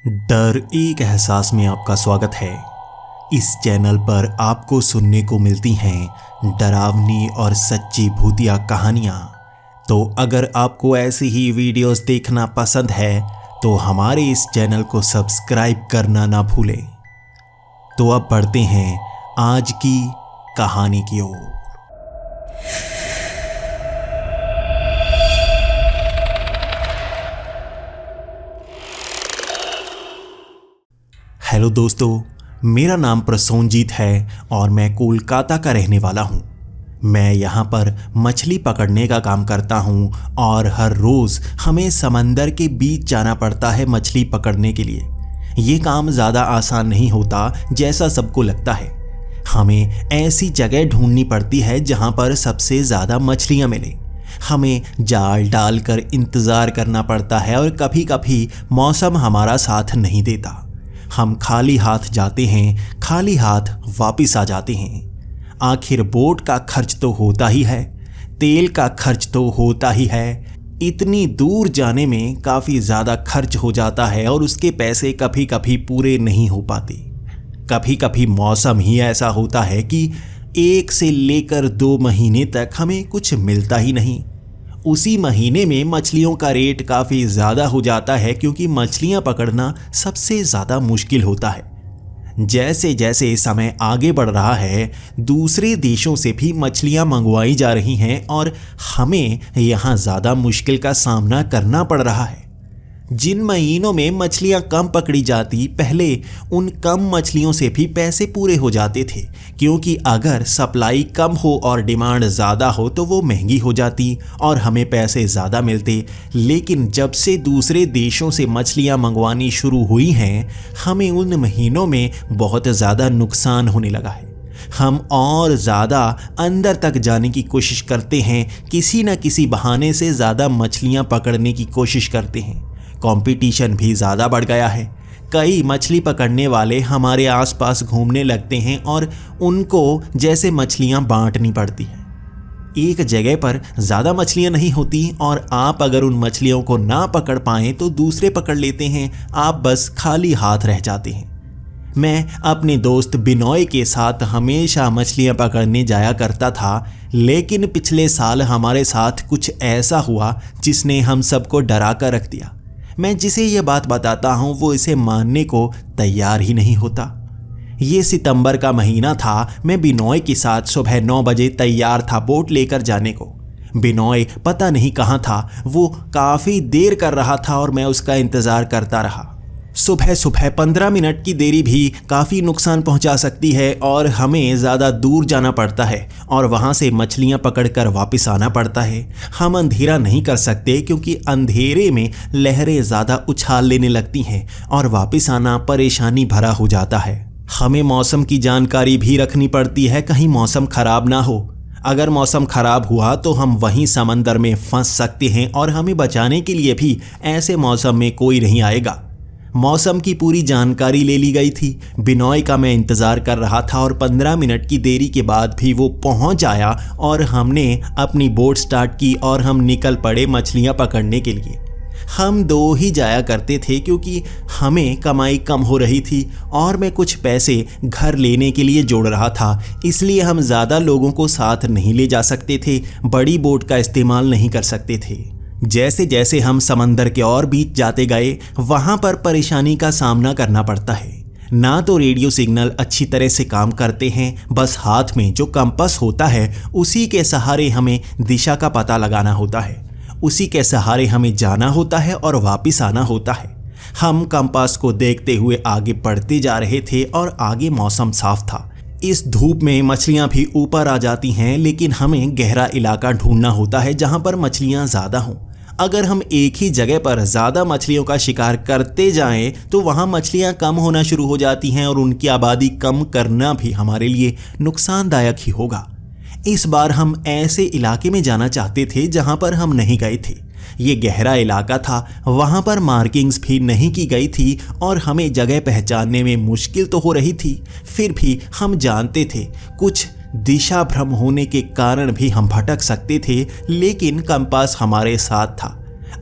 डर एक एहसास में आपका स्वागत है। इस चैनल पर आपको सुनने को मिलती हैं डरावनी और सच्ची भूतिया कहानियाँ। तो अगर आपको ऐसी ही वीडियोस देखना पसंद है तो हमारे इस चैनल को सब्सक्राइब करना ना भूलें। तो अब बढ़ते हैं आज की कहानी की ओर। हेलो दोस्तों, मेरा नाम प्रसूनजीत है और मैं कोलकाता का रहने वाला हूँ। मैं यहाँ पर मछली पकड़ने का काम करता हूँ और हर रोज़ हमें समंदर के बीच जाना पड़ता है मछली पकड़ने के लिए। ये काम ज़्यादा आसान नहीं होता जैसा सबको लगता है। हमें ऐसी जगह ढूंढनी पड़ती है जहाँ पर सबसे ज़्यादा मछलियाँ मिलें। हमें जाल डालकर इंतज़ार करना पड़ता है और कभी कभी मौसम हमारा साथ नहीं देता। हम खाली हाथ जाते हैं, खाली हाथ वापस आ जाते हैं। आखिर बोट का खर्च तो होता ही है, तेल का खर्च तो होता ही है। इतनी दूर जाने में काफ़ी ज़्यादा खर्च हो जाता है और उसके पैसे कभी कभी पूरे नहीं हो पाते। कभी कभी मौसम ही ऐसा होता है कि 1 से लेकर 2 महीने तक हमें कुछ मिलता ही नहीं। उसी महीने में मछलियों का रेट काफ़ी ज़्यादा हो जाता है क्योंकि मछलियाँ पकड़ना सबसे ज़्यादा मुश्किल होता है। जैसे जैसे समय आगे बढ़ रहा है, दूसरे देशों से भी मछलियाँ मंगवाई जा रही हैं और हमें यहाँ ज़्यादा मुश्किल का सामना करना पड़ रहा है। जिन महीनों में मछलियाँ कम पकड़ी जाती, पहले उन कम मछलियों से भी पैसे पूरे हो जाते थे, क्योंकि अगर सप्लाई कम हो और डिमांड ज़्यादा हो तो वो महंगी हो जाती और हमें पैसे ज़्यादा मिलते। लेकिन जब से दूसरे देशों से मछलियाँ मंगवानी शुरू हुई हैं, हमें उन महीनों में बहुत ज़्यादा नुकसान होने लगा है। हम और ज़्यादा अंदर तक जाने की कोशिश करते हैं, किसी न किसी बहाने से ज़्यादा मछलियाँ पकड़ने की कोशिश करते हैं। कंपटीशन भी ज़्यादा बढ़ गया है। कई मछली पकड़ने वाले हमारे आसपास घूमने लगते हैं और उनको जैसे मछलियां बांटनी पड़ती हैं। एक जगह पर ज़्यादा मछलियां नहीं होती और आप अगर उन मछलियों को ना पकड़ पाएं तो दूसरे पकड़ लेते हैं। आप बस खाली हाथ रह जाते हैं। मैं अपने दोस्त बिनॉय के साथ हमेशा मछलियां पकड़ने जाया करता था, लेकिन पिछले साल हमारे साथ कुछ ऐसा हुआ जिसने हम सबको डरा कर रख दिया। मैं जिसे ये बात बताता हूँ वो इसे मानने को तैयार ही नहीं होता। ये सितंबर का महीना था। मैं बिनॉय के साथ सुबह 9 बजे तैयार था बोट लेकर जाने को। बिनॉय पता नहीं कहाँ था। वो काफ़ी देर कर रहा था और मैं उसका इंतज़ार करता रहा। सुबह सुबह 15 मिनट की देरी भी काफ़ी नुकसान पहुंचा सकती है और हमें ज़्यादा दूर जाना पड़ता है और वहां से मछलियां पकड़कर वापस आना पड़ता है। हम अंधेरा नहीं कर सकते क्योंकि अंधेरे में लहरें ज़्यादा उछाल लेने लगती हैं और वापस आना परेशानी भरा हो जाता है। हमें मौसम की जानकारी भी रखनी पड़ती है, कहीं मौसम ख़राब ना हो। अगर मौसम ख़राब हुआ तो हम वहीं समंदर में फंस सकते हैं और हमें बचाने के लिए भी ऐसे मौसम में कोई नहीं आएगा। मौसम की पूरी जानकारी ले ली गई थी। बिनॉय का मैं इंतज़ार कर रहा था और 15 मिनट की देरी के बाद भी वो पहुंच आया और हमने अपनी बोट स्टार्ट की और हम निकल पड़े मछलियां पकड़ने के लिए। हम 2 ही जाया करते थे क्योंकि हमें कमाई कम हो रही थी और मैं कुछ पैसे घर लेने के लिए जोड़ रहा था, इसलिए हम ज़्यादा लोगों को साथ नहीं ले जा सकते थे, बड़ी बोट का इस्तेमाल नहीं कर सकते थे। जैसे जैसे हम समंदर के और बीच जाते गए, वहाँ पर परेशानी का सामना करना पड़ता है। ना तो रेडियो सिग्नल अच्छी तरह से काम करते हैं, बस हाथ में जो कंपास होता है उसी के सहारे हमें दिशा का पता लगाना होता है। उसी के सहारे हमें जाना होता है और वापस आना होता है। हम कंपास को देखते हुए आगे बढ़ते जा रहे थे और आगे मौसम साफ था। इस धूप में मछलियां भी ऊपर आ जाती हैं, लेकिन हमें गहरा इलाका ढूंढना होता है जहां पर मछलियां ज़्यादा हों। अगर हम एक ही जगह पर ज़्यादा मछलियों का शिकार करते जाएं तो वहाँ मछलियाँ कम होना शुरू हो जाती हैं और उनकी आबादी कम करना भी हमारे लिए नुकसानदायक ही होगा। इस बार हम ऐसे इलाके में जाना चाहते थे जहाँ पर हम नहीं गए थे। ये गहरा इलाका था, वहाँ पर मार्किंग्स भी नहीं की गई थी और हमें जगह पहचानने में मुश्किल तो हो रही थी। फिर भी हम जानते थे कुछ दिशा भ्रम होने के कारण भी हम भटक सकते थे, लेकिन कंपास हमारे साथ था।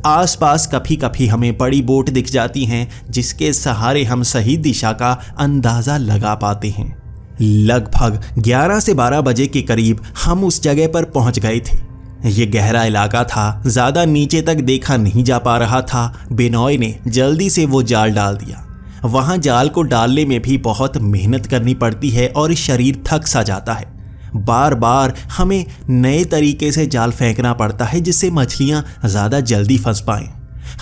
आसपास कभी कभी हमें बड़ी बोट दिख जाती हैं जिसके सहारे हम सही दिशा का अंदाज़ा लगा पाते हैं। लगभग 11 से 12 बजे के करीब हम उस जगह पर पहुंच गए थे। ये गहरा इलाका था, ज़्यादा नीचे तक देखा नहीं जा पा रहा था। बिनॉय ने जल्दी से वो जाल डाल दिया। वहाँ जाल को डालने में भी बहुत मेहनत करनी पड़ती है और शरीर थक सा जाता है। बार बार हमें नए तरीके से जाल फेंकना पड़ता है जिससे मछलियाँ ज़्यादा जल्दी फंस पाएँ।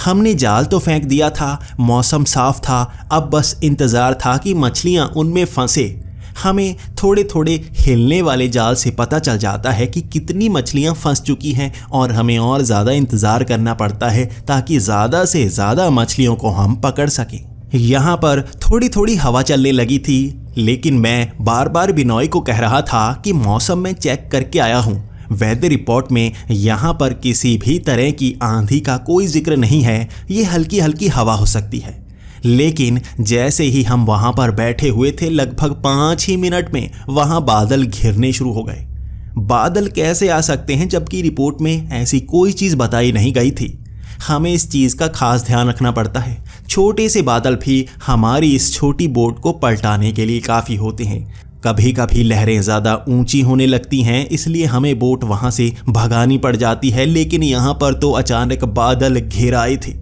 हमने जाल तो फेंक दिया था, मौसम साफ था, अब बस इंतज़ार था कि मछलियाँ उनमें फंसे। हमें थोड़े थोड़े हिलने वाले जाल से पता चल जाता है कि कितनी मछलियाँ फंस चुकी हैं और हमें और ज़्यादा इंतज़ार करना पड़ता है ताकि ज़्यादा से ज़्यादा मछलियों को हम पकड़ सकें। यहाँ पर थोड़ी थोड़ी हवा चलने लगी थी, लेकिन मैं बार बार बिनॉय को कह रहा था कि मौसम में चेक करके आया हूँ। वेदर रिपोर्ट में यहाँ पर किसी भी तरह की आंधी का कोई जिक्र नहीं है, ये हल्की हल्की हवा हो सकती है। लेकिन जैसे ही हम वहाँ पर बैठे हुए थे, लगभग 5 ही मिनट में वहाँ बादल घिरने शुरू हो गए। बादल कैसे आ सकते हैं जबकि रिपोर्ट में ऐसी कोई चीज़ बताई नहीं गई थी। हमें इस चीज़ का खास ध्यान रखना पड़ता है। छोटे से बादल भी हमारी इस छोटी बोट को पलटाने के लिए काफ़ी होते हैं। कभी कभी लहरें ज़्यादा ऊंची होने लगती हैं, इसलिए हमें बोट वहाँ से भगानी पड़ जाती है। लेकिन यहाँ पर तो अचानक बादल घिर आए थे।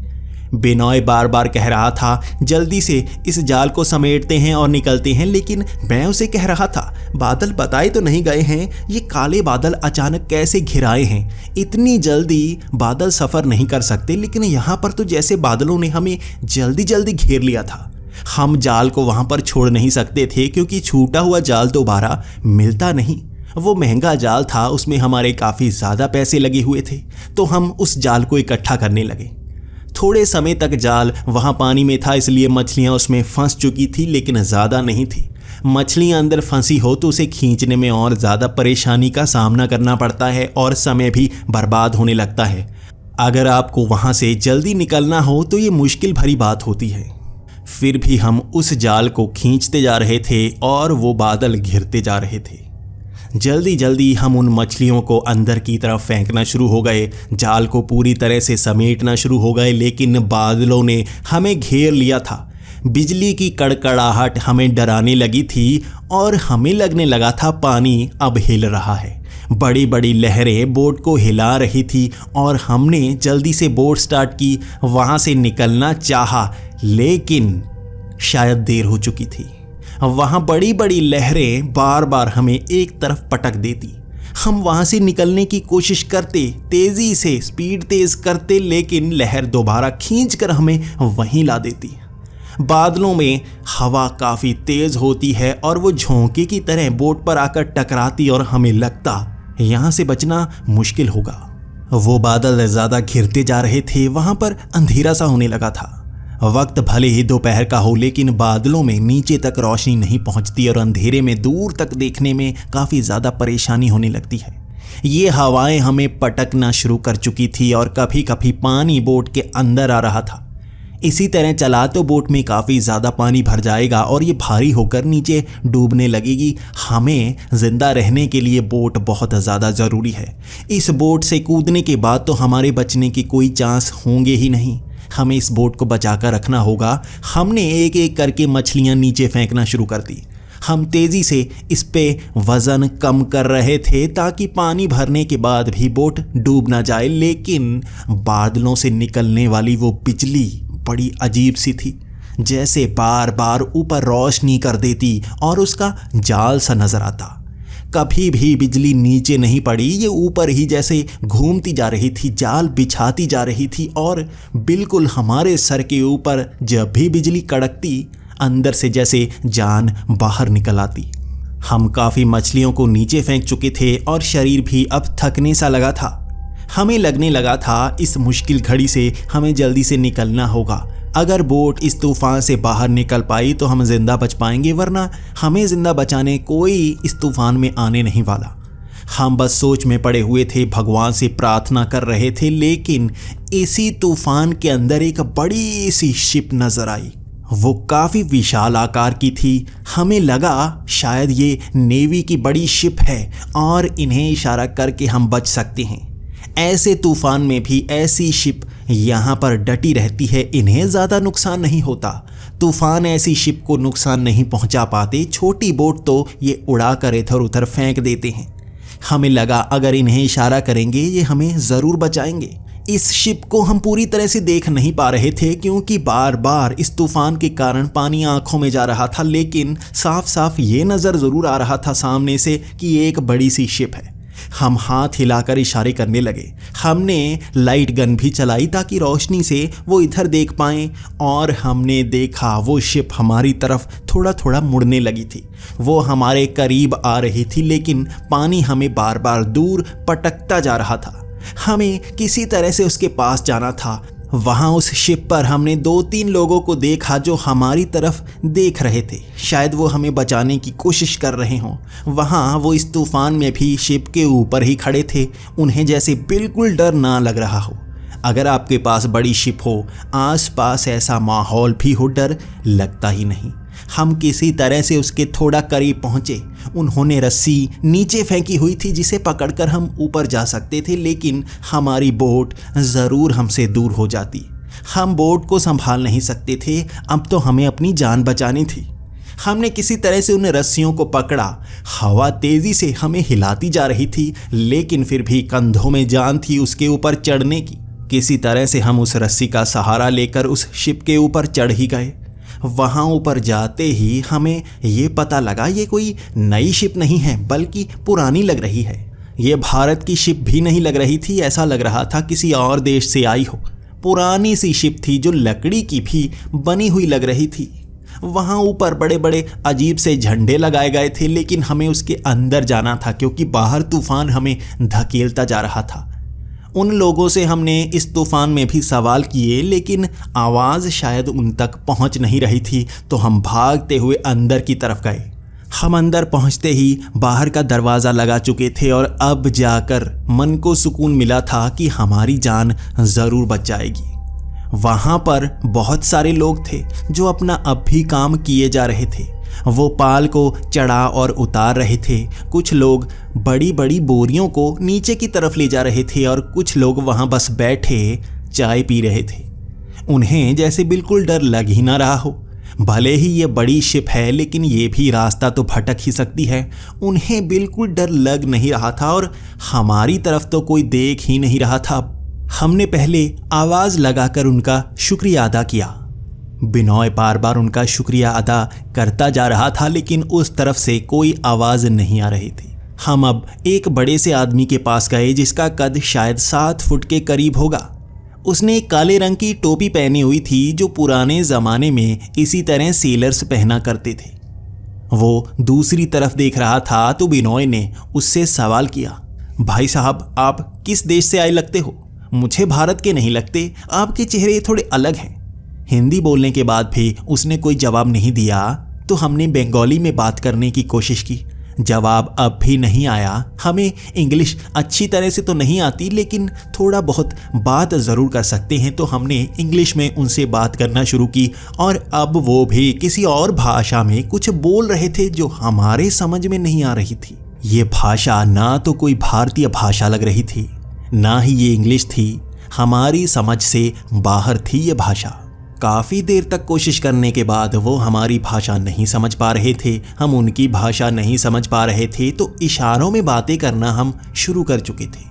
बिनॉय बार बार कह रहा था जल्दी से इस जाल को समेटते हैं और निकलते हैं, लेकिन मैं उसे कह रहा था बादल बताए तो नहीं गए हैं, ये काले बादल अचानक कैसे घिर आए हैं। इतनी जल्दी बादल सफ़र नहीं कर सकते, लेकिन यहाँ पर तो जैसे बादलों ने हमें जल्दी जल्दी घेर लिया था। हम जाल को वहाँ पर छोड़ नहीं सकते थे क्योंकि छूटा हुआ जाल दोबारा मिलता नहीं। वो महंगा जाल था, उसमें हमारे काफ़ी ज़्यादा पैसे लगे हुए थे, तो हम उस जाल को इकट्ठा करने लगे। थोड़े समय तक जाल वहाँ पानी में था, इसलिए मछलियाँ उसमें फंस चुकी थी, लेकिन ज़्यादा नहीं थी। मछलियाँ अंदर फंसी हो तो उसे खींचने में और ज़्यादा परेशानी का सामना करना पड़ता है और समय भी बर्बाद होने लगता है। अगर आपको वहाँ से जल्दी निकलना हो तो ये मुश्किल भरी बात होती है। फिर भी हम उस जाल को खींचते जा रहे थे और वो बादल घिरते जा रहे थे। जल्दी जल्दी हम उन मछलियों को अंदर की तरफ फेंकना शुरू हो गए, जाल को पूरी तरह से समेटना शुरू हो गए, लेकिन बादलों ने हमें घेर लिया था। बिजली की कड़कड़ाहट हमें डराने लगी थी और हमें लगने लगा था पानी अब हिल रहा है। बड़ी बड़ी लहरें बोट को हिला रही थी और हमने जल्दी से बोट स्टार्ट की, वहाँ से निकलना चाहा, लेकिन शायद देर हो चुकी थी। वहाँ बड़ी बड़ी लहरें बार बार हमें एक तरफ पटक देती। हम वहाँ से निकलने की कोशिश करते, तेज़ी से स्पीड तेज़ करते, लेकिन लहर दोबारा खींच कर हमें वहीं ला देती। बादलों में हवा काफ़ी तेज़ होती है और वो झोंके की तरह बोट पर आकर टकराती और हमें लगता यहाँ से बचना मुश्किल होगा। वो बादल ज़्यादा घिरते जा रहे थे, वहाँ पर अंधेरा सा होने लगा था। वक्त भले ही दोपहर का हो, लेकिन बादलों में नीचे तक रोशनी नहीं पहुंचती और अंधेरे में दूर तक देखने में काफ़ी ज़्यादा परेशानी होने लगती है। ये हवाएं हमें पटकना शुरू कर चुकी थी और कभी कभी पानी बोट के अंदर आ रहा था। इसी तरह चला तो बोट में काफ़ी ज़्यादा पानी भर जाएगा और ये भारी होकर नीचे डूबने लगेगी। हमें ज़िंदा रहने के लिए बोट बहुत ज़्यादा ज़रूरी है। इस बोट से कूदने के बाद तो हमारे बचने की कोई चांस होंगे ही नहीं। हमें इस बोट को बचा कर रखना होगा। हमने एक एक करके मछलियाँ नीचे फेंकना शुरू कर दी। हम तेज़ी से इस पे वज़न कम कर रहे थे ताकि पानी भरने के बाद भी बोट डूब ना जाए, लेकिन बादलों से निकलने वाली वो बिजली बड़ी अजीब सी थी, जैसे बार बार ऊपर रोशनी कर देती और उसका जाल सा नज़र आता। कभी भी बिजली नीचे नहीं पड़ी, ये ऊपर ही जैसे घूमती जा रही थी, जाल बिछाती जा रही थी और बिल्कुल हमारे सर के ऊपर जब भी बिजली कड़कती, अंदर से जैसे जान बाहर निकल आती। हम काफ़ी मछलियों को नीचे फेंक चुके थे और शरीर भी अब थकने सा लगा था। हमें लगने लगा था इस मुश्किल घड़ी से हमें जल्दी से निकलना होगा। अगर बोट इस तूफ़ान से बाहर निकल पाई तो हम जिंदा बच पाएंगे, वरना हमें ज़िंदा बचाने कोई इस तूफ़ान में आने नहीं वाला। हम बस सोच में पड़े हुए थे, भगवान से प्रार्थना कर रहे थे, लेकिन इसी तूफ़ान के अंदर एक बड़ी सी शिप नज़र आई। वो काफ़ी विशाल आकार की थी। हमें लगा शायद ये नेवी की बड़ी शिप है और इन्हें इशारा करके हम बच सकते हैं। ऐसे तूफ़ान में भी ऐसी शिप यहाँ पर डटी रहती है, इन्हें ज़्यादा नुकसान नहीं होता। तूफान ऐसी शिप को नुकसान नहीं पहुँचा पाते, छोटी बोट तो ये उड़ा कर इधर उधर फेंक देते हैं। हमें लगा अगर इन्हें इशारा करेंगे ये हमें ज़रूर बचाएंगे। इस शिप को हम पूरी तरह से देख नहीं पा रहे थे क्योंकि बार बार इस तूफान के कारण पानी आंखों में जा रहा था, लेकिन साफ साफ ये नज़र ज़रूर आ रहा था सामने से कि ये एक बड़ी सी शिप है। हम हाथ हिलाकर इशारे करने लगे। हमने लाइट गन भी चलाई ताकि रोशनी से वो इधर देख पाएं, और हमने देखा वो शिप हमारी तरफ थोड़ा थोड़ा मुड़ने लगी थी। वो हमारे करीब आ रही थी, लेकिन पानी हमें बार बार दूर पटकता जा रहा था। हमें किसी तरह से उसके पास जाना था। वहाँ उस शिप पर हमने 2-3 लोगों को देखा जो हमारी तरफ देख रहे थे, शायद वो हमें बचाने की कोशिश कर रहे हों। वहाँ वो इस तूफान में भी शिप के ऊपर ही खड़े थे, उन्हें जैसे बिल्कुल डर ना लग रहा हो। अगर आपके पास बड़ी शिप हो, आसपास ऐसा माहौल भी हो, डर लगता ही नहीं। हम किसी तरह से उसके थोड़ा करीब पहुँचे। उन्होंने रस्सी नीचे फेंकी हुई थी जिसे पकड़कर हम ऊपर जा सकते थे, लेकिन हमारी बोट ज़रूर हमसे दूर हो जाती। हम बोट को संभाल नहीं सकते थे, अब तो हमें अपनी जान बचानी थी। हमने किसी तरह से उन रस्सियों को पकड़ा। हवा तेज़ी से हमें हिलाती जा रही थी, लेकिन फिर भी कंधों में जान थी उसके ऊपर चढ़ने की। किसी तरह से हम उस रस्सी का सहारा लेकर उस शिप के ऊपर चढ़ ही गए। वहाँ ऊपर जाते ही हमें ये पता लगा ये कोई नई शिप नहीं है, बल्कि पुरानी लग रही है। ये भारत की शिप भी नहीं लग रही थी, ऐसा लग रहा था किसी और देश से आई हो। पुरानी सी शिप थी जो लकड़ी की भी बनी हुई लग रही थी। वहाँ ऊपर बड़े बड़े अजीब से झंडे लगाए गए थे, लेकिन हमें उसके अंदर जाना था क्योंकि बाहर तूफान हमें धकेलता जा रहा था। उन लोगों से हमने इस तूफान में भी सवाल किए, लेकिन आवाज़ शायद उन तक पहुंच नहीं रही थी, तो हम भागते हुए अंदर की तरफ गए। हम अंदर पहुंचते ही बाहर का दरवाज़ा लगा चुके थे, और अब जाकर मन को सुकून मिला था कि हमारी जान ज़रूर बच जाएगी। वहाँ पर बहुत सारे लोग थे जो अपना अब भी काम किए जा रहे थे। वो पाल को चढ़ा और उतार रहे थे। कुछ लोग बड़ी बड़ी बोरियों को नीचे की तरफ ले जा रहे थे, और कुछ लोग वहाँ बस बैठे चाय पी रहे थे। उन्हें जैसे बिल्कुल डर लग ही ना रहा हो। भले ही ये बड़ी शिप है, लेकिन ये भी रास्ता तो भटक ही सकती है। उन्हें बिल्कुल डर लग नहीं रहा था, और हमारी तरफ तो कोई देख ही नहीं रहा था। हमने पहले आवाज़ लगाकर उनका शुक्रिया अदा किया। बिनॉय बार बार उनका शुक्रिया अदा करता जा रहा था, लेकिन उस तरफ से कोई आवाज़ नहीं आ रही थी। हम अब एक बड़े से आदमी के पास गए जिसका कद शायद 7 फुट के करीब होगा। उसने एक काले रंग की टोपी पहनी हुई थी जो पुराने ज़माने में इसी तरह सेलर्स पहना करते थे। वो दूसरी तरफ देख रहा था, तो बिनॉय ने उससे सवाल किया, भाई साहब आप किस देश से आए लगते हो? मुझे भारत के नहीं लगते, आपके चेहरे थोड़े अलग हैं। हिंदी बोलने के बाद भी उसने कोई जवाब नहीं दिया, तो हमने बंगाली में बात करने की कोशिश की। जवाब अब भी नहीं आया। हमें इंग्लिश अच्छी तरह से तो नहीं आती, लेकिन थोड़ा बहुत बात ज़रूर कर सकते हैं, तो हमने इंग्लिश में उनसे बात करना शुरू की, और अब वो भी किसी और भाषा में कुछ बोल रहे थे जो हमारे समझ में नहीं आ रही थी। ये भाषा ना तो कोई भारतीय भाषा लग रही थी, ना ही ये इंग्लिश थी। हमारी समझ से बाहर थी ये भाषा। काफ़ी देर तक कोशिश करने के बाद वो हमारी भाषा नहीं समझ पा रहे थे, हम उनकी भाषा नहीं समझ पा रहे थे, तो इशारों में बातें करना हम शुरू कर चुके थे।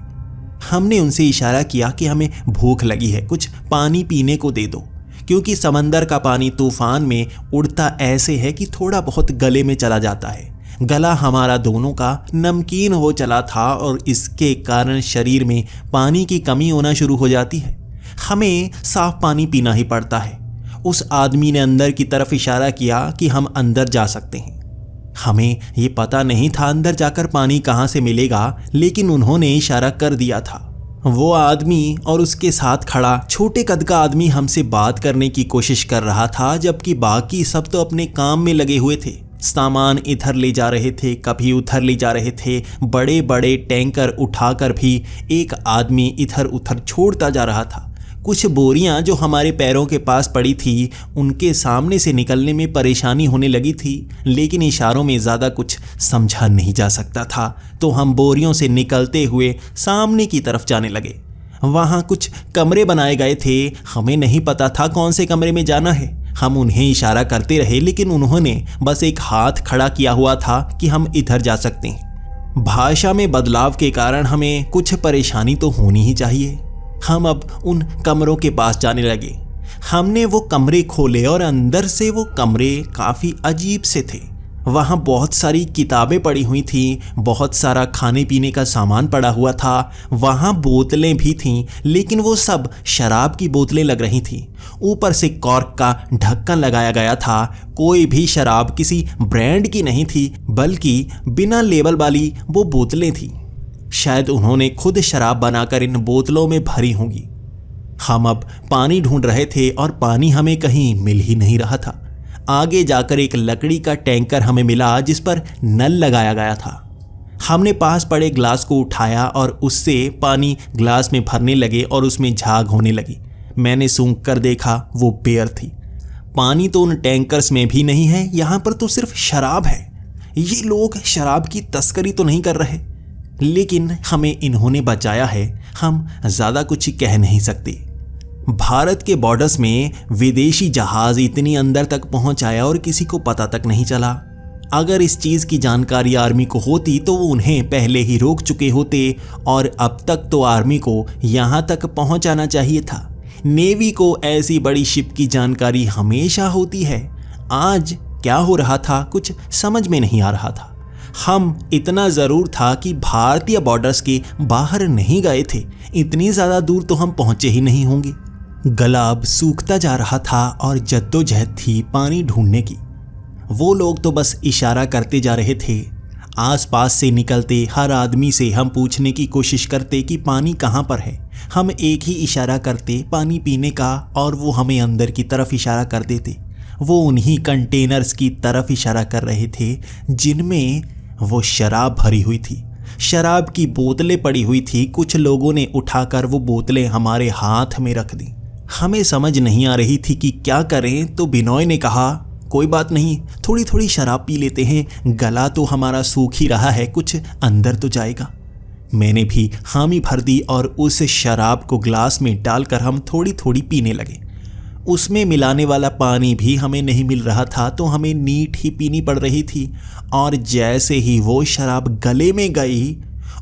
हमने उनसे इशारा किया कि हमें भूख लगी है, कुछ पानी पीने को दे दो, क्योंकि समंदर का पानी तूफान में उड़ता ऐसे है कि थोड़ा बहुत गले में चला जाता है। गला हमारा दोनों का नमकीन हो चला था, और इसके कारण शरीर में पानी की कमी होना शुरू हो जाती है। हमें साफ पानी पीना ही पड़ता है। उस आदमी ने अंदर की तरफ इशारा किया कि हम अंदर जा सकते हैं। हमें ये पता नहीं था अंदर जाकर पानी कहाँ से मिलेगा, लेकिन उन्होंने इशारा कर दिया था। वो आदमी और उसके साथ खड़ा छोटे कद का आदमी हमसे बात करने की कोशिश कर रहा था, जबकि बाकी सब तो अपने काम में लगे हुए थे। सामान इधर ले जा रहे थे, कभी उधर ले जा रहे थे। बड़े बड़े टैंकर उठाकर भी एक आदमी इधर उधर छोड़ता जा रहा था। कुछ बोरियां जो हमारे पैरों के पास पड़ी थी, उनके सामने से निकलने में परेशानी होने लगी थी, लेकिन इशारों में ज़्यादा कुछ समझा नहीं जा सकता था, तो हम बोरियों से निकलते हुए सामने की तरफ जाने लगे। वहाँ कुछ कमरे बनाए गए थे। हमें नहीं पता था कौन से कमरे में जाना है। हम उन्हें इशारा करते रहे, लेकिन उन्होंने बस एक हाथ खड़ा किया हुआ था कि हम इधर जा सकते हैं। भाषा में बदलाव के कारण हमें कुछ परेशानी तो होनी ही चाहिए। हम अब उन कमरों के पास जाने लगे। हमने वो कमरे खोले और अंदर से वो कमरे काफ़ी अजीब से थे। वहाँ बहुत सारी किताबें पड़ी हुई थीं, बहुत सारा खाने पीने का सामान पड़ा हुआ था। वहाँ बोतलें भी थीं, लेकिन वो सब शराब की बोतलें लग रही थीं। ऊपर से कॉर्क का ढक्कन लगाया गया था। कोई भी शराब किसी ब्रांड की नहीं थी, बल्कि बिना लेबल वाली वो बोतलें थीं। शायद उन्होंने खुद शराब बनाकर इन बोतलों में भरी होंगी। हम अब पानी ढूंढ रहे थे और पानी हमें कहीं मिल ही नहीं रहा था। आगे जाकर एक लकड़ी का टैंकर हमें मिला जिस पर नल लगाया गया था। हमने पास पड़े ग्लास को उठाया और उससे पानी ग्लास में भरने लगे और उसमें झाग होने लगी। मैंने सूंघ कर देखा, वो बियर थी। पानी तो उन टैंकर्स में भी नहीं है, यहाँ पर तो सिर्फ शराब है। ये लोग शराब की तस्करी तो नहीं कर रहे, लेकिन हमें इन्होंने बचाया है। हम ज़्यादा कुछ कह नहीं सकते। भारत के बॉर्डर्स में विदेशी जहाज इतनी अंदर तक पहुंच आया और किसी को पता तक नहीं चला। अगर इस चीज़ की जानकारी आर्मी को होती तो वो उन्हें पहले ही रोक चुके होते और अब तक तो आर्मी को यहाँ तक पहुँचाना चाहिए था। नेवी को ऐसी बड़ी शिप की जानकारी हमेशा होती है। आज क्या हो रहा था कुछ समझ में नहीं आ रहा था। हम इतना ज़रूर था कि भारतीय बॉर्डर्स के बाहर नहीं गए थे। इतनी ज़्यादा दूर तो हम पहुँचे ही नहीं होंगे। गला अब सूखता जा रहा था और जद्दोजहद थी पानी ढूंढने की। वो लोग तो बस इशारा करते जा रहे थे। आसपास से निकलते हर आदमी से हम पूछने की कोशिश करते कि पानी कहाँ पर है। हम एक ही इशारा करते पानी पीने का और वो हमें अंदर की तरफ इशारा कर देते। वो उन्हीं कंटेनर्स की तरफ इशारा कर रहे थे जिनमें वो शराब भरी हुई थी। शराब की बोतलें पड़ी हुई थी। कुछ लोगों ने उठाकर वो बोतलें हमारे हाथ में रख दी। हमें समझ नहीं आ रही थी कि क्या करें, तो बिनोय ने कहा, कोई बात नहीं, थोड़ी थोड़ी शराब पी लेते हैं। गला तो हमारा सूख ही रहा है, कुछ अंदर तो जाएगा। मैंने भी हामी भर दी और उस शराब को ग्लास में डालकर हम थोड़ी थोड़ी पीने लगे। उसमें मिलाने वाला पानी भी हमें नहीं मिल रहा था, तो हमें नीट ही पीनी पड़ रही थी। और जैसे ही वो शराब गले में गई,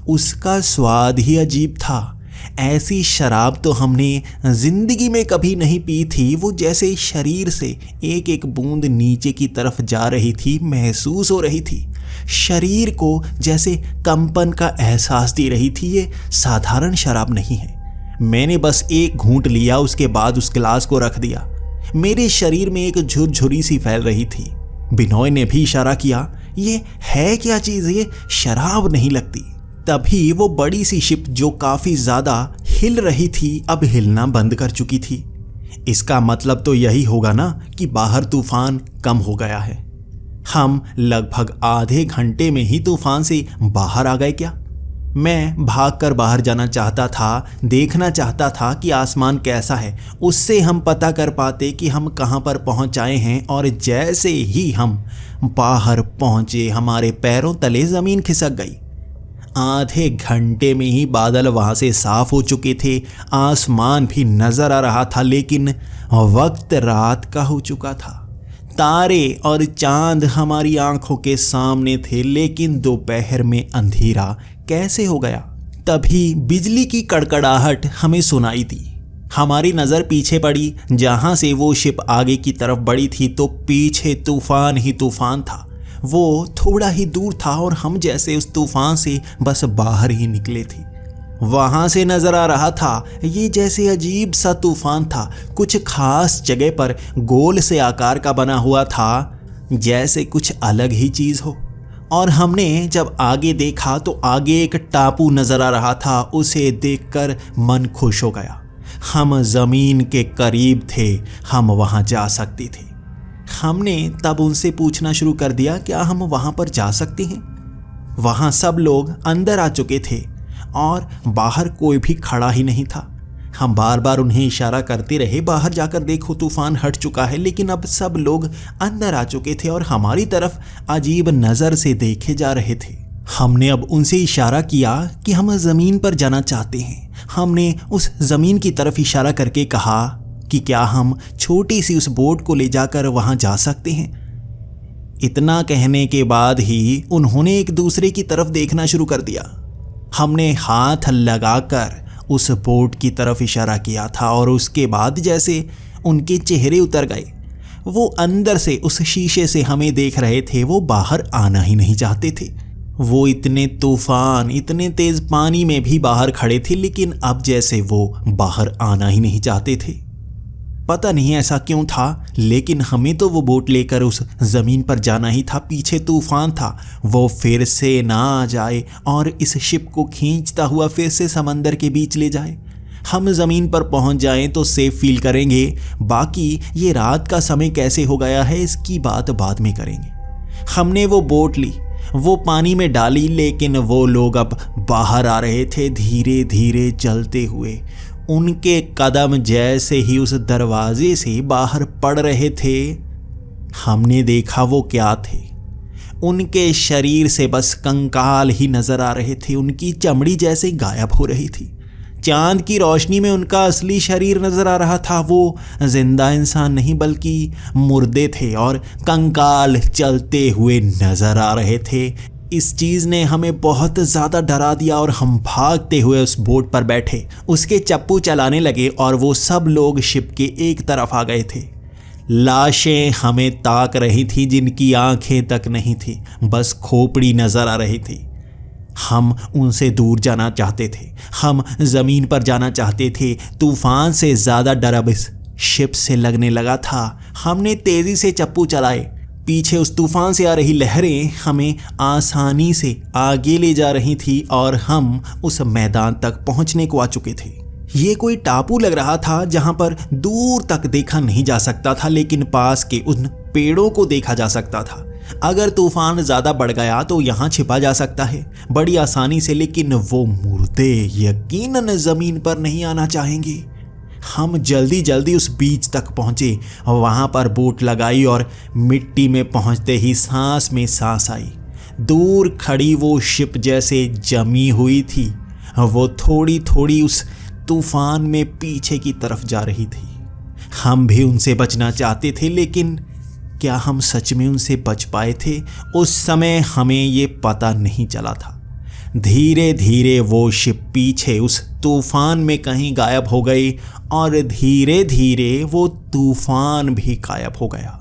उसका स्वाद ही अजीब था। ऐसी शराब तो हमने जिंदगी में कभी नहीं पी थी। वो जैसे शरीर से एक एक बूंद नीचे की तरफ जा रही थी, महसूस हो रही थी। शरीर को जैसे कंपन का एहसास दे रही थी। ये साधारण शराब नहीं है। मैंने बस एक घूंट लिया, उसके बाद उस गिलास को रख दिया। मेरे शरीर में एक झुरझुरी सी फैल रही थी। बिनोय ने भी इशारा किया, ये है क्या चीज़, ये शराब नहीं लगती। तभी वो बड़ी सी शिप जो काफ़ी ज़्यादा हिल रही थी, अब हिलना बंद कर चुकी थी। इसका मतलब तो यही होगा ना कि बाहर तूफान कम हो गया है। हम लगभग आधे घंटे में ही तूफान से बाहर आ गए क्या? मैं भागकर बाहर जाना चाहता था, देखना चाहता था कि आसमान कैसा है। उससे हम पता कर पाते कि हम कहाँ पर पहुँच आए हैं। और जैसे ही हम बाहर पहुँचे, हमारे पैरों तले ज़मीन खिसक गई। आधे घंटे में ही बादल वहाँ से साफ हो चुके थे, आसमान भी नज़र आ रहा था, लेकिन वक्त रात का हो चुका था। तारे और चांद हमारी आंखों के सामने थे, लेकिन दोपहर में अंधेरा कैसे हो गया? तभी बिजली की कड़कड़ाहट हमें सुनाई दी। हमारी नज़र पीछे पड़ी। जहाँ से वो शिप आगे की तरफ बढ़ी थी, तो पीछे तूफान ही तूफान था। वो थोड़ा ही दूर था और हम जैसे उस तूफान से बस बाहर ही निकले थे। वहाँ से नज़र आ रहा था, ये जैसे अजीब सा तूफान था। कुछ खास जगह पर गोल से आकार का बना हुआ था, जैसे कुछ अलग ही चीज़ हो। और हमने जब आगे देखा तो आगे एक टापू नज़र आ रहा था। उसे देखकर मन खुश हो गया। हम ज़मीन के करीब थे, हम वहाँ जा सकते थे। हमने तब उनसे पूछना शुरू कर दिया, क्या हम वहाँ पर जा सकते हैं? वहाँ सब लोग अंदर आ चुके थे और बाहर कोई भी खड़ा ही नहीं था। हम बार बार उन्हें इशारा करते रहे, बाहर जाकर देखो तूफान हट चुका है। लेकिन अब सब लोग अंदर आ चुके थे और हमारी तरफ अजीब नज़र से देखे जा रहे थे। हमने अब उनसे इशारा किया कि हम ज़मीन पर जाना चाहते हैं। हमने उस ज़मीन की तरफ इशारा करके कहा कि क्या हम छोटी सी उस बोट को ले जाकर वहाँ जा सकते हैं। इतना कहने के बाद ही उन्होंने एक दूसरे की तरफ देखना शुरू कर दिया। हमने हाथ लगाकर उस बोट की तरफ इशारा किया था और उसके बाद जैसे उनके चेहरे उतर गए, वो अंदर से उस शीशे से हमें देख रहे थे, वो बाहर आना ही नहीं चाहते थे। वो इतने तूफान, इतने तेज पानी में भी बाहर खड़े थे, लेकिन अब जैसे वो बाहर आना ही नहीं चाहते थे। पता नहीं ऐसा क्यों था, लेकिन हमें तो वो बोट लेकर उस ज़मीन पर जाना ही था। पीछे तूफान था, वो फिर से ना आ जाए और इस शिप को खींचता हुआ फिर से समंदर के बीच ले जाए। हम ज़मीन पर पहुंच जाएं तो सेफ फील करेंगे, बाकी ये रात का समय कैसे हो गया है इसकी बात बाद में करेंगे। हमने वो बोट ली, वो पानी में डाली, लेकिन वो लोग अब बाहर आ रहे थे धीरे धीरे चलते हुए। उनके कदम जैसे ही उस दरवाजे से बाहर पड़ रहे थे, हमने देखा वो क्या थे। उनके शरीर से बस कंकाल ही नजर आ रहे थे, उनकी चमड़ी जैसे गायब हो रही थी। चांद की रोशनी में उनका असली शरीर नजर आ रहा था। वो जिंदा इंसान नहीं बल्कि मुर्दे थे और कंकाल चलते हुए नजर आ रहे थे। इस चीज़ ने हमें बहुत ज़्यादा डरा दिया और हम भागते हुए उस बोट पर बैठे, उसके चप्पू चलाने लगे और वो सब लोग शिप के एक तरफ आ गए थे। लाशें हमें ताक रही थी, जिनकी आंखें तक नहीं थी, बस खोपड़ी नज़र आ रही थी। हम उनसे दूर जाना चाहते थे, हम ज़मीन पर जाना चाहते थे। तूफान से ज़्यादा डर अब इस शिप से लगने लगा था। हमने तेज़ी से चप्पू चलाए। पीछे उस तूफान से आ रही लहरें हमें आसानी से आगे ले जा रही थी और हम उस मैदान तक पहुंचने को आ चुके थे। ये कोई टापू लग रहा था जहां पर दूर तक देखा नहीं जा सकता था, लेकिन पास के उन पेड़ों को देखा जा सकता था। अगर तूफान ज़्यादा बढ़ गया तो यहाँ छिपा जा सकता है बड़ी आसानी से, लेकिन वो मुर्दे यकीनन ज़मीन पर नहीं आना चाहेंगे। हम जल्दी जल्दी उस बीच तक पहुँचे, वहाँ पर बोट लगाई और मिट्टी में पहुँचते ही सांस में सांस आई। दूर खड़ी वो शिप जैसे जमी हुई थी, वो थोड़ी थोड़ी उस तूफान में पीछे की तरफ जा रही थी। हम भी उनसे बचना चाहते थे, लेकिन क्या हम सच में उनसे बच पाए थे? उस समय हमें ये पता नहीं चला था। धीरे धीरे वो शिप पीछे उस तूफान में कहीं गायब हो गई और धीरे धीरे वो तूफान भी गायब हो गया।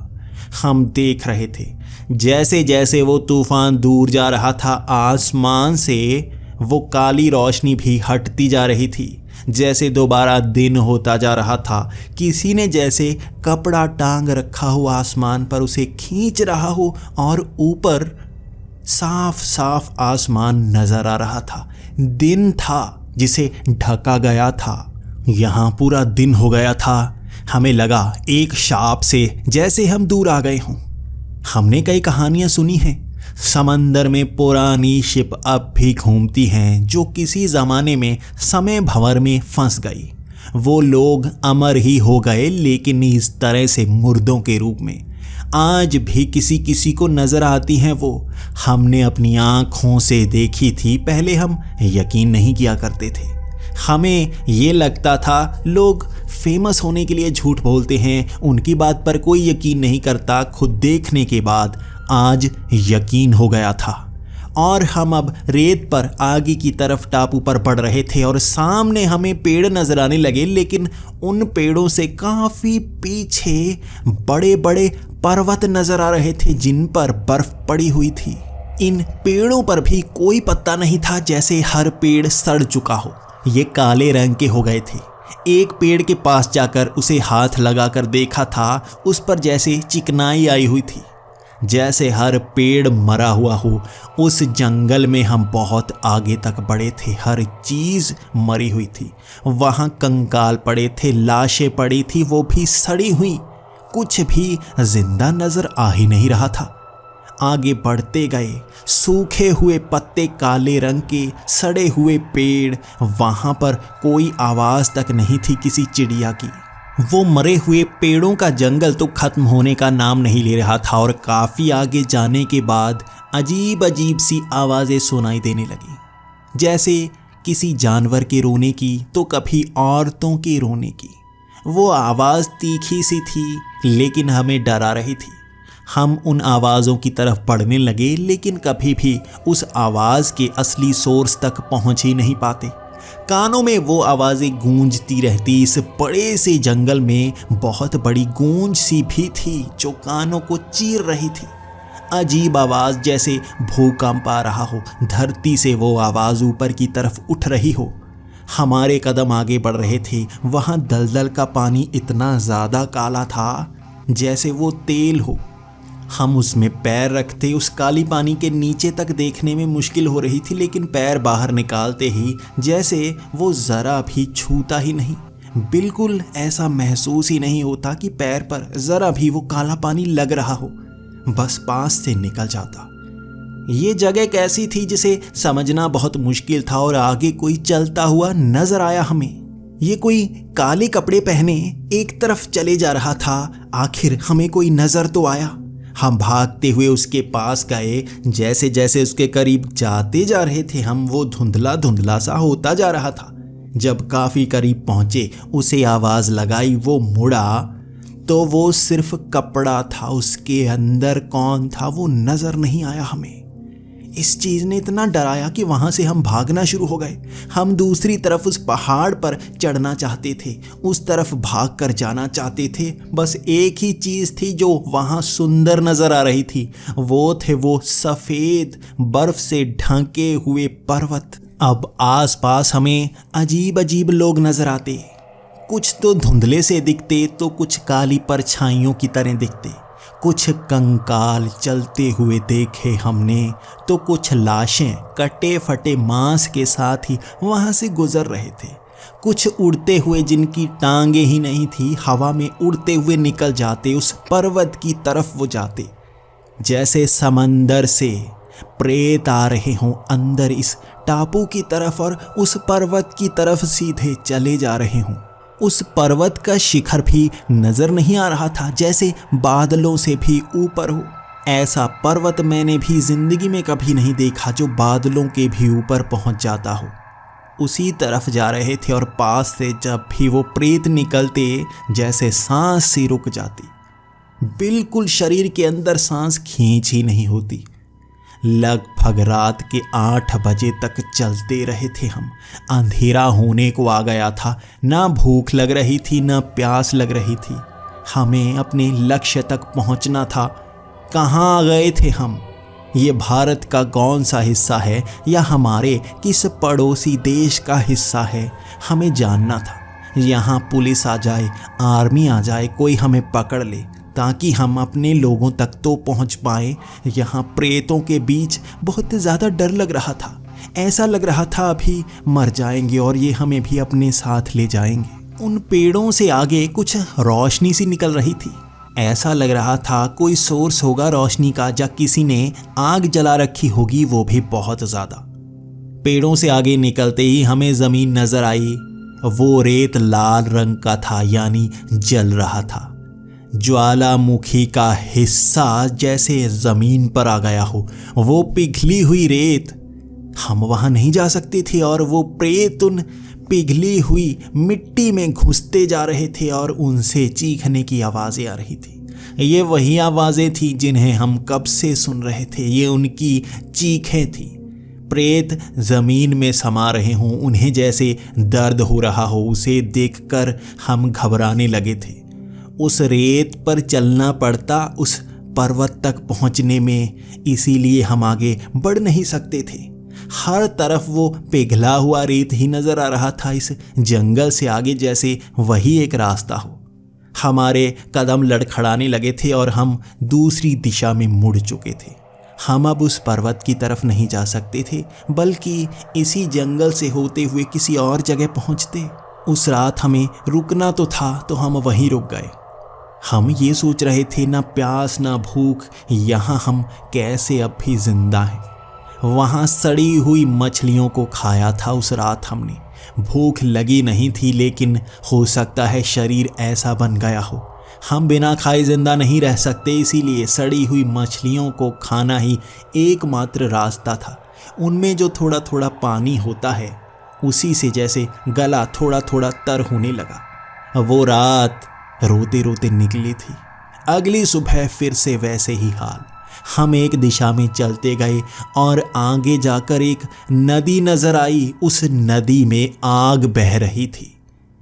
हम देख रहे थे जैसे जैसे वो तूफान दूर जा रहा था, आसमान से वो काली रोशनी भी हटती जा रही थी। जैसे दोबारा दिन होता जा रहा था, किसी ने जैसे कपड़ा टांग रखा हो आसमान पर, उसे खींच रहा हो और ऊपर साफ साफ आसमान नजर आ रहा था। दिन था जिसे ढका गया था। यहाँ पूरा दिन हो गया था। हमें लगा एक शाप से जैसे हम दूर आ गए हों। हमने कई कहानियाँ सुनी हैं, समंदर में पुरानी शिप अब भी घूमती हैं जो किसी ज़माने में समय भंवर में फंस गई। वो लोग अमर ही हो गए, लेकिन इस तरह से मुर्दों के रूप में। आज भी किसी किसी को नज़र आती हैं वो। हमने अपनी आँखों से देखी थी। पहले हम यकीन नहीं किया करते थे। हमें ये लगता था लोग फेमस होने के लिए झूठ बोलते हैं, उनकी बात पर कोई यकीन नहीं करता। खुद देखने के बाद आज यकीन हो गया था और हम अब रेत पर आगे की तरफ टापू पर बढ़ रहे थे और सामने हमें पेड़ नजर आने लगे, लेकिन उन पेड़ों से काफ़ी पीछे बड़े बड़े पर्वत नजर आ रहे थे जिन पर बर्फ पड़ी हुई थी। इन पेड़ों पर भी कोई पत्ता नहीं था, जैसे हर पेड़ सड़ चुका हो। ये काले रंग के हो गए थे। एक पेड़ के पास जाकर उसे हाथ लगाकर देखा था, उस पर जैसे चिकनाई आई हुई थी, जैसे हर पेड़ मरा हुआ हो। उस जंगल में हम बहुत आगे तक बढ़े थे, हर चीज़ मरी हुई थी। वहाँ कंकाल पड़े थे, लाशें पड़ी थी, वो भी सड़ी हुई। कुछ भी जिंदा नजर आ ही नहीं रहा था। आगे बढ़ते गए, सूखे हुए पत्ते, काले रंग के सड़े हुए पेड़, वहाँ पर कोई आवाज़ तक नहीं थी किसी चिड़िया की। वो मरे हुए पेड़ों का जंगल तो खत्म होने का नाम नहीं ले रहा था और काफ़ी आगे जाने के बाद अजीब अजीब सी आवाज़ें सुनाई देने लगी, जैसे किसी जानवर के रोने की तो कभी औरतों के रोने की। वो आवाज़ तीखी सी थी लेकिन हमें डरा रही थी। हम उन आवाज़ों की तरफ बढ़ने लगे लेकिन कभी भी उस आवाज़ के असली सोर्स तक पहुंच ही नहीं पाते। कानों में वो आवाज़ें गूंजती रहती। इस बड़े से जंगल में बहुत बड़ी गूंज सी भी थी जो कानों को चीर रही थी। अजीब आवाज़, जैसे भूकंप आ रहा हो। धरती से वो आवाज़ ऊपर की तरफ उठ रही हो। हमारे कदम आगे बढ़ रहे थे। वहाँ दलदल का पानी इतना ज़्यादा काला था जैसे वो तेल हो। हम उसमें पैर रखते उस काली पानी के नीचे तक देखने में मुश्किल हो रही थी, लेकिन पैर बाहर निकालते ही जैसे वो ज़रा भी छूता ही नहीं। बिल्कुल ऐसा महसूस ही नहीं होता कि पैर पर ज़रा भी वो काला पानी लग रहा हो, बस पास से निकल जाता। ये जगह कैसी थी जिसे समझना बहुत मुश्किल था। और आगे कोई चलता हुआ नजर आया हमें। ये कोई काले कपड़े पहने एक तरफ चले जा रहा था। आखिर हमें कोई नजर तो आया। हम भागते हुए उसके पास गए। जैसे जैसे उसके करीब जाते जा रहे थे वो धुंधला धुंधला सा होता जा रहा था। जब काफी करीब पहुंचे उसे आवाज लगाई। वो मुड़ा तो वो सिर्फ कपड़ा था। उसके अंदर कौन था वो नजर नहीं आया हमें। इस चीज ने इतना डराया कि वहां से हम भागना शुरू हो गए। हम दूसरी तरफ उस पहाड़ पर चढ़ना चाहते थे, उस तरफ भाग कर जाना चाहते थे। बस एक ही चीज थी जो वहां सुंदर नजर आ रही थी, वो थे वो सफेद बर्फ से ढके हुए पर्वत। अब आसपास हमें अजीब अजीब लोग नजर आते। कुछ तो धुंधले से दिखते तो कुछ काली परछाइयों की तरह दिखते। कुछ कंकाल चलते हुए देखे हमने तो कुछ लाशें कटे फटे मांस के साथ ही वहां से गुजर रहे थे। कुछ उड़ते हुए जिनकी टांगे ही नहीं थी, हवा में उड़ते हुए निकल जाते। उस पर्वत की तरफ वो जाते जैसे समंदर से प्रेत आ रहे हों अंदर इस टापू की तरफ, और उस पर्वत की तरफ सीधे चले जा रहे हों। उस पर्वत का शिखर भी नजर नहीं आ रहा था, जैसे बादलों से भी ऊपर हो। ऐसा पर्वत मैंने भी जिंदगी में कभी नहीं देखा जो बादलों के भी ऊपर पहुंच जाता हो। उसी तरफ जा रहे थे और पास से जब भी वो प्रेत निकलते जैसे सांस सी रुक जाती। बिल्कुल शरीर के अंदर सांस खींच ही नहीं होती। लगभग रात के 8 बजे तक चलते रहे थे हम। अंधेरा होने को आ गया था। ना भूख लग रही थी ना प्यास लग रही थी। हमें अपने लक्ष्य तक पहुंचना था। कहाँ गए थे हम? ये भारत का कौन सा हिस्सा है या हमारे किस पड़ोसी देश का हिस्सा है, हमें जानना था। यहाँ पुलिस आ जाए, आर्मी आ जाए, कोई हमें पकड़ ले ताकि हम अपने लोगों तक तो पहुंच पाएं। यहाँ प्रेतों के बीच बहुत ज़्यादा डर लग रहा था। ऐसा लग रहा था अभी मर जाएंगे और ये हमें भी अपने साथ ले जाएंगे। उन पेड़ों से आगे कुछ रोशनी सी निकल रही थी। ऐसा लग रहा था कोई सोर्स होगा रोशनी का, या किसी ने आग जला रखी होगी, वो भी बहुत ज़्यादा। पेड़ों से आगे निकलते ही हमें ज़मीन नज़र आई। वो रेत लाल रंग का था, यानी जल रहा था। ज्वालामुखी का हिस्सा जैसे जमीन पर आ गया हो। वो पिघली हुई रेत, हम वहां नहीं जा सकते थे और वो प्रेत उन पिघली हुई मिट्टी में घुसते जा रहे थे और उनसे चीखने की आवाज़ें आ रही थी। ये वही आवाज़ें थी जिन्हें हम कब से सुन रहे थे। ये उनकी चीखें थी। प्रेत ज़मीन में समा रहे हों, उन्हें जैसे दर्द हो रहा हो। उसे देखकर हम घबराने लगे थे। उस रेत पर चलना पड़ता उस पर्वत तक पहुंचने में, इसीलिए हम आगे बढ़ नहीं सकते थे। हर तरफ वो पिघला हुआ रेत ही नज़र आ रहा था। इस जंगल से आगे जैसे वही एक रास्ता हो। हमारे कदम लड़खड़ाने लगे थे और हम दूसरी दिशा में मुड़ चुके थे। हम अब उस पर्वत की तरफ नहीं जा सकते थे, बल्कि इसी जंगल से होते हुए किसी और जगह पहुंचते। उस रात हमें रुकना तो था, तो हम वहीं रुक गए। हम ये सोच रहे थे, ना प्यास ना भूख, यहाँ हम कैसे अब भी जिंदा हैं। वहाँ सड़ी हुई मछलियों को खाया था उस रात हमने। भूख लगी नहीं थी, लेकिन हो सकता है शरीर ऐसा बन गया हो। हम बिना खाए जिंदा नहीं रह सकते, इसीलिए सड़ी हुई मछलियों को खाना ही एकमात्र रास्ता था। उनमें जो थोड़ा थोड़ा पानी होता है उसी से जैसे गला थोड़ा थोड़ा तर होने लगा। वो रात रोते रोते निकली थी। अगली सुबह फिर से वैसे ही हाल। हम एक दिशा में चलते गए और आगे जाकर एक नदी नजर आई। उस नदी में आग बह रही थी।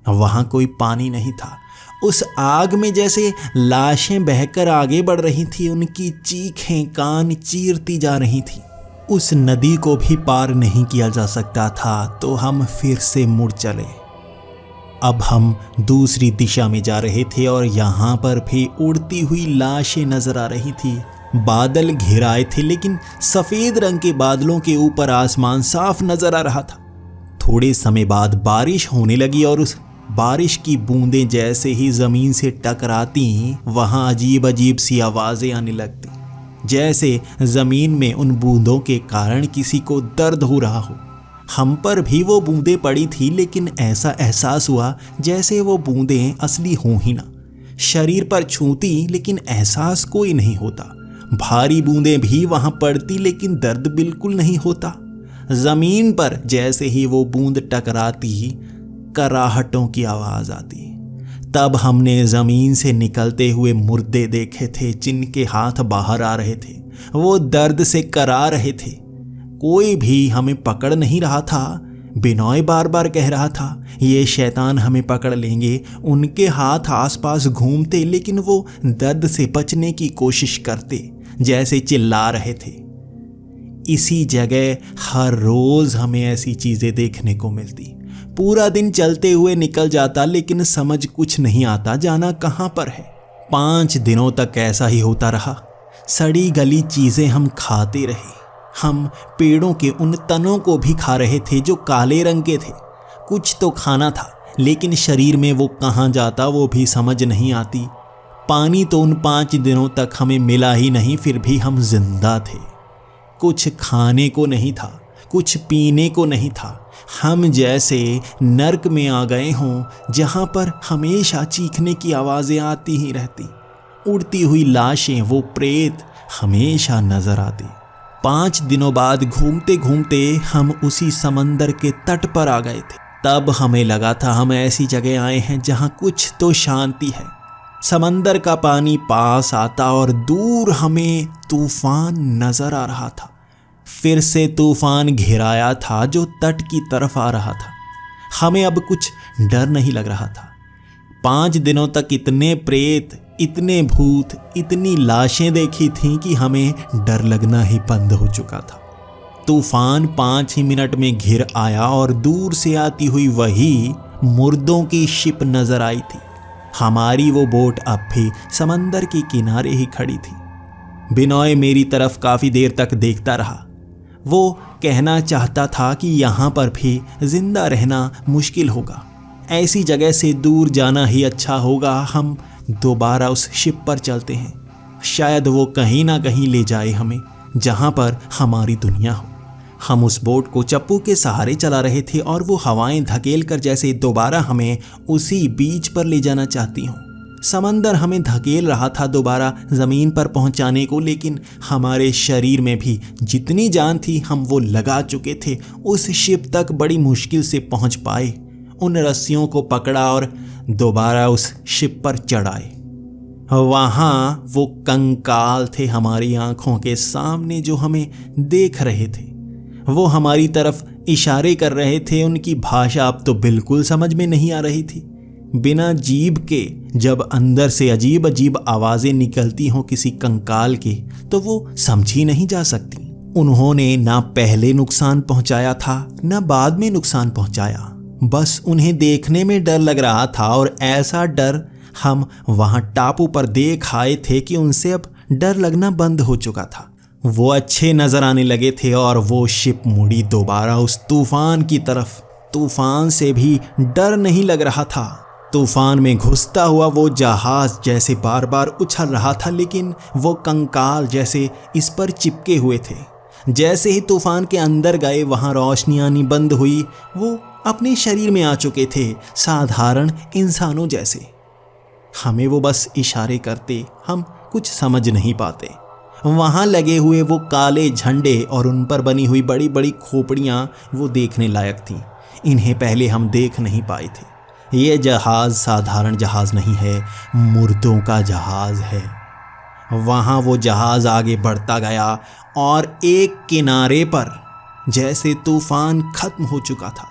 वहां कोई पानी नहीं था। उस आग में जैसे लाशें बहकर आगे बढ़ रही थी। उनकी चीखें कान चीरती जा रही थी। उस नदी को भी पार नहीं किया जा सकता था, तो हम फिर से मुड़ चले। अब हम दूसरी दिशा में जा रहे थे और यहाँ पर भी उड़ती हुई लाशें नजर आ रही थी। बादल घिराए थे, लेकिन सफेद रंग के बादलों के ऊपर आसमान साफ नजर आ रहा था। थोड़े समय बाद बारिश होने लगी और उस बारिश की बूंदें जैसे ही जमीन से टकराती, वहां अजीब अजीब सी आवाजें आने लगती, जैसे जमीन में उन बूंदों के कारण किसी को दर्द हो रहा हो। हम पर भी वो बूंदें पड़ी थी, लेकिन ऐसा एहसास हुआ जैसे वो बूंदें असली हों ही ना। शरीर पर छूती, लेकिन एहसास कोई नहीं होता। भारी बूंदें भी वहां पड़ती, लेकिन दर्द बिल्कुल नहीं होता। जमीन पर जैसे ही वो बूंद टकराती, कराहटों की आवाज आती। तब हमने जमीन से निकलते हुए मुर्दे देखे थे, जिनके हाथ बाहर आ रहे थे। वो दर्द से करा रहे थे। कोई भी हमें पकड़ नहीं रहा था। बिनॉय बार बार कह रहा था, ये शैतान हमें पकड़ लेंगे। उनके हाथ आसपास घूमते, लेकिन वो दर्द से बचने की कोशिश करते, जैसे चिल्ला रहे थे। इसी जगह हर रोज हमें ऐसी चीजें देखने को मिलती। पूरा दिन चलते हुए निकल जाता, लेकिन समझ कुछ नहीं आता जाना कहां पर है। 5 दिनों तक ऐसा ही होता रहा। सड़ी गली चीजें हम खाते रहे। हम पेड़ों के उन तनों को भी खा रहे थे जो काले रंग के थे। कुछ तो खाना था, लेकिन शरीर में वो कहां जाता वो भी समझ नहीं आती। पानी तो उन 5 दिनों तक हमें मिला ही नहीं, फिर भी हम जिंदा थे। कुछ खाने को नहीं था, कुछ पीने को नहीं था। हम जैसे नर्क में आ गए हों, जहां पर हमेशा चीखने की आवाजें आती ही रहती। उड़ती हुई लाशें, वो प्रेत हमेशा नजर आती। 5 दिनों बाद घूमते घूमते हम उसी समंदर के तट पर आ गए थे। तब हमें लगा था हम ऐसी जगह आए हैं जहां कुछ तो शांति है। समंदर का पानी पास आता और दूर हमें तूफान नजर आ रहा था। फिर से तूफान घिराया था जो तट की तरफ आ रहा था। हमें अब कुछ डर नहीं लग रहा था। 5 दिनों तक इतने प्रेत, इतने भूत, इतनी लाशें देखी थीं कि हमें डर लगना ही बंद हो चुका था। तूफान 5 ही मिनट में घिर आया और दूर से आती हुई वही मुर्दों की शिप नजर आई थी। हमारी वो बोट अब भी समंदर के किनारे ही खड़ी थी। बिनॉय मेरी तरफ काफी देर तक देखता रहा। वो कहना चाहता था कि यहाँ पर भी जिंदा रहना मुश्किल होगा। ऐसी जगह से दूर जाना ही अच्छा होगा। हम दोबारा उस शिप पर चलते हैं। शायद वो कहीं ना कहीं ले जाए हमें, जहाँ पर हमारी दुनिया हो। हम उस बोट को चप्पू के सहारे चला रहे थे और वो हवाएं धकेल कर जैसे दोबारा हमें उसी बीच पर ले जाना चाहती हों। समंदर हमें धकेल रहा था दोबारा ज़मीन पर पहुंचाने को, लेकिन हमारे शरीर में भी जितनी जान थी हम वो लगा चुके थे। उस शिप तक बड़ी मुश्किल से पहुंच पाए। उन रस्सियों को पकड़ा और दोबारा उस शिप पर चढ़ाए। वहाँ वो कंकाल थे हमारी आंखों के सामने जो हमें देख रहे थे। वो हमारी तरफ इशारे कर रहे थे। उनकी भाषा अब तो बिल्कुल समझ में नहीं आ रही थी। बिना जीभ के जब अंदर से अजीब अजीब आवाजें निकलती हों किसी कंकाल के, तो वो समझी नहीं जा सकती। उन्होंने ना पहले नुकसान पहुंचाया था ना बाद में नुकसान पहुंचाया। बस उन्हें देखने में डर लग रहा था और ऐसा डर हम वहां टापू पर देख आए थे कि उनसे अब डर लगना बंद हो चुका था। वो अच्छे नजर आने लगे थे और वो शिप मुड़ी दोबारा उस तूफान की तरफ। तूफान से भी डर नहीं लग रहा था। तूफान में घुसता हुआ वो जहाज जैसे बार बार उछल रहा था, लेकिन वो कंकाल जैसे इस पर चिपके हुए थे। जैसे ही तूफान के अंदर गए वहां रोशनी आनी बंद हुई। वो अपने शरीर में आ चुके थे, साधारण इंसानों जैसे। हमें वो बस इशारे करते, हम कुछ समझ नहीं पाते। वहां लगे हुए वो काले झंडे और उन पर बनी हुई बड़ी बड़ी खोपड़ियां वो देखने लायक थीं। इन्हें पहले हम देख नहीं पाए थे। ये जहाज़ साधारण जहाज़ नहीं है, मुर्दों का जहाज़ है। वहाँ वो जहाज़ आगे बढ़ता गया और एक किनारे पर जैसे तूफान खत्म हो चुका था,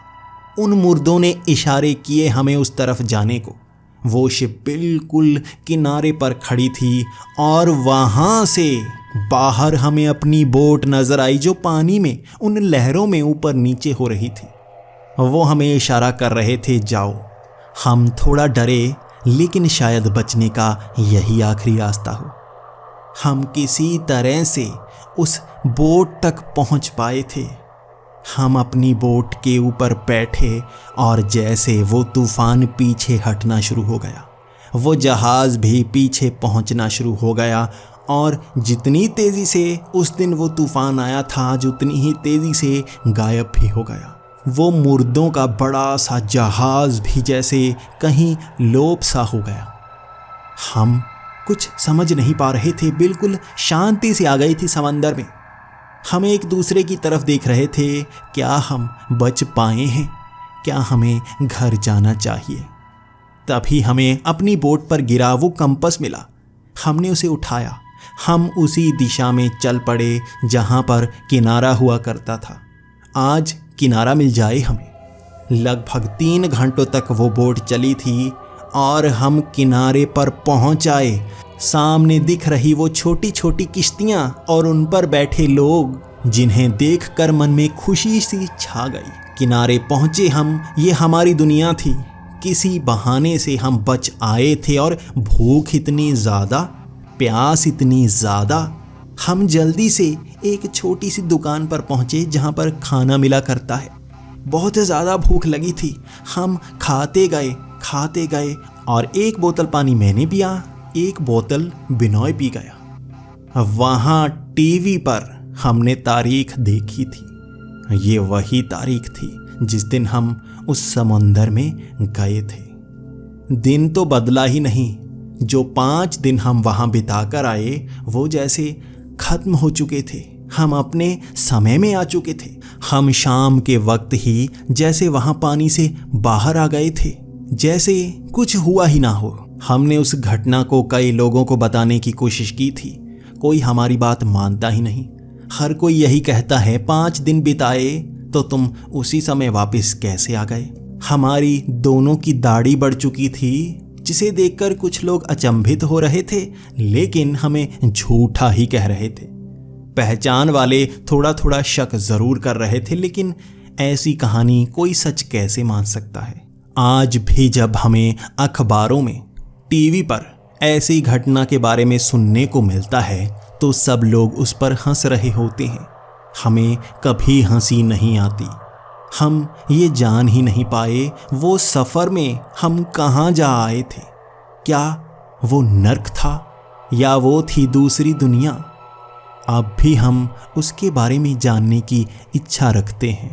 उन मुर्दों ने इशारे किए हमें उस तरफ जाने को। वो शिप बिल्कुल किनारे पर खड़ी थी और वहाँ से बाहर हमें अपनी बोट नज़र आई जो पानी में उन लहरों में ऊपर नीचे हो रही थी। वो हमें इशारा कर रहे थे, जाओ। हम थोड़ा डरे, लेकिन शायद बचने का यही आखिरी रास्ता हो। हम किसी तरह से उस बोट तक पहुंच पाए थे। हम अपनी बोट के ऊपर बैठे और जैसे वो तूफान पीछे हटना शुरू हो गया, वो जहाज़ भी पीछे पहुंचना शुरू हो गया। और जितनी तेज़ी से उस दिन वो तूफान आया था, आज उतनी ही तेज़ी से गायब भी हो गया। वो मुर्दों का बड़ा सा जहाज़ भी जैसे कहीं लोप सा हो गया। हम कुछ समझ नहीं पा रहे थे, बिल्कुल शांति सी आ गई थी समंदर में। हम एक दूसरे की तरफ देख रहे थे, क्या हम बच पाए हैं, क्या हमें घर जाना चाहिए। तभी हमें अपनी बोट पर गिरा वो कंपास मिला। हमने उसे उठाया, हम उसी दिशा में चल पड़े जहाँ पर किनारा हुआ करता था। आज किनारा मिल जाए हमें। लगभग 3 घंटों तक वो बोट चली थी और हम किनारे पर पहुँच आए। सामने दिख रही वो छोटी छोटी किश्तियाँ और उन पर बैठे लोग, जिन्हें देखकर मन में खुशी सी छा गई। किनारे पहुँचे हम, ये हमारी दुनिया थी। किसी बहाने से हम बच आए थे और भूख इतनी ज़्यादा, प्यास इतनी ज़्यादा। हम जल्दी से एक छोटी सी दुकान पर पहुँचे जहाँ पर खाना मिला करता है। बहुत ज़्यादा भूख लगी थी। हम खाते गए और एक बोतल पानी मैंने पिया, एक बोतल बिनोय पी गया। वहाँ टीवी पर हमने तारीख देखी थी। ये वही तारीख थी जिस दिन हम उस समुंदर में गए थे। दिन तो बदला ही नहीं। जो 5 दिन हम वहाँ बिता कर आए, वो जैसे खत्म हो चुके थे। हम अपने समय में आ चुके थे। हम शाम के वक्त ही जैसे वहाँ पानी से बाहर आ गए थे, जैसे कुछ हुआ ही ना हो। हमने उस घटना को कई लोगों को बताने की कोशिश की थी। कोई हमारी बात मानता ही नहीं। हर कोई यही कहता है, 5 दिन बिताए तो तुम उसी समय वापस कैसे आ गए। हमारी दोनों की दाढ़ी बढ़ चुकी थी, जिसे देखकर कुछ लोग अचंभित हो रहे थे, लेकिन हमें झूठा ही कह रहे थे। पहचान वाले थोड़ा थोड़ा शक जरूर कर रहे थे, लेकिन ऐसी कहानी कोई सच कैसे मान सकता है। आज भी जब हमें अखबारों में, टीवी पर ऐसी घटना के बारे में सुनने को मिलता है, तो सब लोग उस पर हंस रहे होते हैं। हमें कभी हंसी नहीं आती। हम ये जान ही नहीं पाए वो सफ़र में हम कहाँ जा आए थे। क्या वो नर्क था या वो थी दूसरी दुनिया? अब भी हम उसके बारे में जानने की इच्छा रखते हैं।